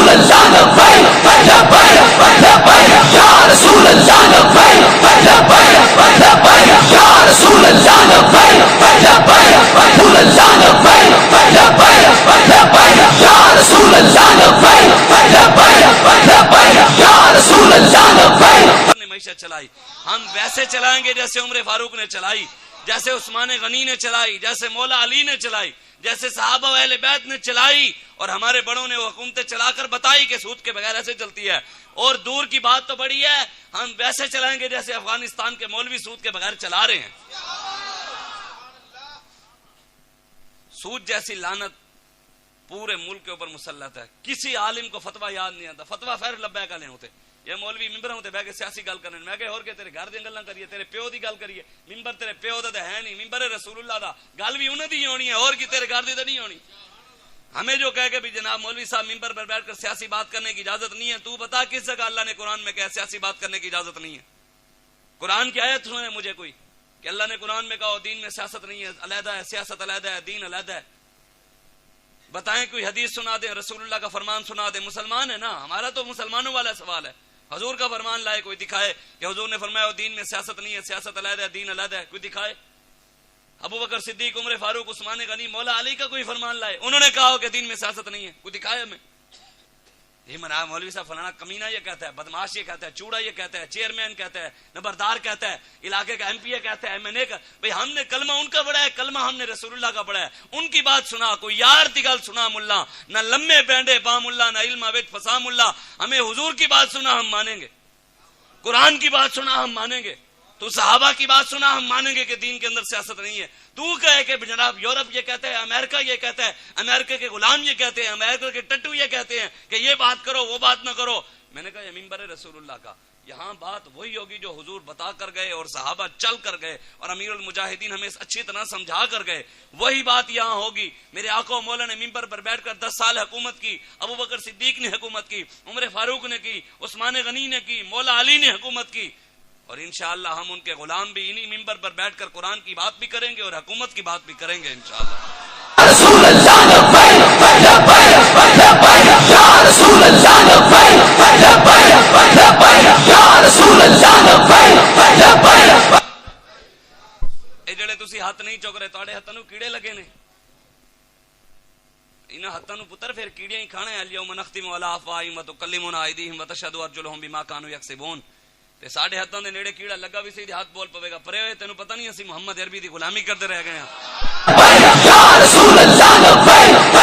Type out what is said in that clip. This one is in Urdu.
رسول اللہ لبیک لبیک لبیک یا رسول اللہ لبیک لبیک لبیک یا رسول اللہ لبیک لبیک رسول اللہ لبیک لبیک لبیک یا رسول اللہ لبیک لبیک لبیک یا رسول اللہ لبیک. معیشت چلائی ہم ویسے چلائیں گے جیسے عمر فاروق نے چلائی، جیسے عثمان غنی نے چلائی، جیسے مولا علی نے چلائی، جیسے صحابہ و اہل بیت نے چلائی، اور ہمارے بڑوں نے وہ حکومتیں چلا کر بتائی کہ سود کے بغیر ایسے چلتی ہے. اور دور کی بات تو بڑی ہے، ہم ویسے چلائیں گے جیسے افغانستان کے مولوی سود کے بغیر چلا رہے ہیں. سود جیسی لعنت پورے ملک کے اوپر مسلط ہے. کسی عالم کو فتویٰ یاد نہیں آتا. فتویٰ خیر لبیک والے ہوتے، یہ مولوی ممبر ہوتے بہ کے سیاسی گل کرنے، میں کہ اور کہ تیرے گھر دی گلاں کریے، تیرے پیو دی گل کریے. ممبر تیرے پیو دا ہے نہیں، ممبر رسول اللہ دا، گل بھی انہاں دی ہونی ہے، اور کی تیرے گھر دی تے نہیں ہونی. ہمیں جو کہے کہ بھی جناب مولوی صاحب ممبر پر بیٹھ کر سیاسی بات کرنے کی اجازت نہیں ہے، تو بتا کس جگہ اللہ نے قرآن میں کہا سیاسی بات کرنے کی اجازت نہیں ہے؟ قرآن کی آیت سنائیں مجھے کوئی کہ اللہ نے قرآن میں کہا دین میں سیاست نہیں ہے، علیحدہ ہے، سیاست علیحدہ ہے، دین علیحدہ ہے. بتائیں کوئی حدیث سنا دیں، رسول اللہ کا فرمان سنا دیں. مسلمان ہے نا، ہمارا تو مسلمانوں والا سوال ہے. حضور کا فرمان لائے کوئی دکھائے کہ حضور نے فرمایا دین میں سیاست نہیں ہے، سیاست علیحدہ ہے، دین علیحدہ ہے، کوئی دکھائے. ابو بکر صدیق، عمر فاروق، عثمان غنی، مولا علی کا کوئی فرمان لائے، انہوں نے کہا کہ دین میں سیاست نہیں ہے، کوئی دکھائے ہمیں. یہ منا مولوی صاحب فلانا کمینہ یہ کہتا ہے، بدماش یہ کہتا ہے، چوڑا یہ کہتا ہے، چیئرمین کہتا ہے، نمبردار کہتا ہے، علاقے کا ایم پی اے کہتا ہے، ایم این اے کا. بھئی ہم نے کلمہ ان کا پڑھا ہے، کلمہ ہم نے رسول اللہ کا پڑھا ہے. ان کی بات سنا، کوئی یار دی گل سنا ملا، نہ لمے بینڈے با ملا، نہ علم وچ فسا ملا. ہمیں حضور کی بات سنا ہم مانیں گے، قرآن کی بات سنا ہم مانیں گے، تو صحابہ کی بات سنا ہم مانیں گے کہ دین کے اندر سیاست نہیں ہے. تو کہے کہ جناب یورپ یہ کہتا ہے، امریکہ یہ کہتا ہے، امریکہ کے غلام یہ کہتے ہیں، امریکہ کے ٹٹو یہ کہتے ہیں کہ یہ بات کرو وہ بات نہ کرو. میں نے کہا یہ ممبر رسول اللہ کا، یہاں بات وہی ہوگی جو حضور بتا کر گئے اور صحابہ چل کر گئے اور امیر المجاہدین ہمیں اچھی طرح سمجھا کر گئے، وہی بات یہاں ہوگی. میرے آقا و مولا نے ممبر پر بیٹھ کر 10 سال حکومت کی، ابو بکر صدیق نے حکومت کی، عمر فاروق نے کی، عثمان غنی نے کی، مولا علی نے حکومت کی. اور انشاءاللہ ہم ان کے غلام بھی انہی ممبر پر بیٹھ کر قرآن کی بات بھی کریں گے اور حکومت کی بات بھی کریں گے انشاءاللہ. رسول اللہ لبیک لبیک لبیک یا رسول اللہ لبیک لبیک لبیک یا رسول اللہ لبیک لبیک. اے جڑے تسی ہاتھ نہیں چک رہے، تواڈے ہتھاں نوں کیڑے لگے نے. انہاں ہتھاں نوں پتر پھر کیڑیاں ہی کھانے ہیں. الیوم نختم علی افواہہم وتکلمنا ایدیہم وتشہد ارجلہم بما کانوا یکسبون. تے ساڈے ہتھاں دے نیڑے کیڑا لگا بھی سی ہاتھ بول پوے گا، پرے ہوئے تینوں پتہ نہیں اسی محمد عربی دی غلامی کرتے رہ گئے ہیں. یا رسول اللہ لبیک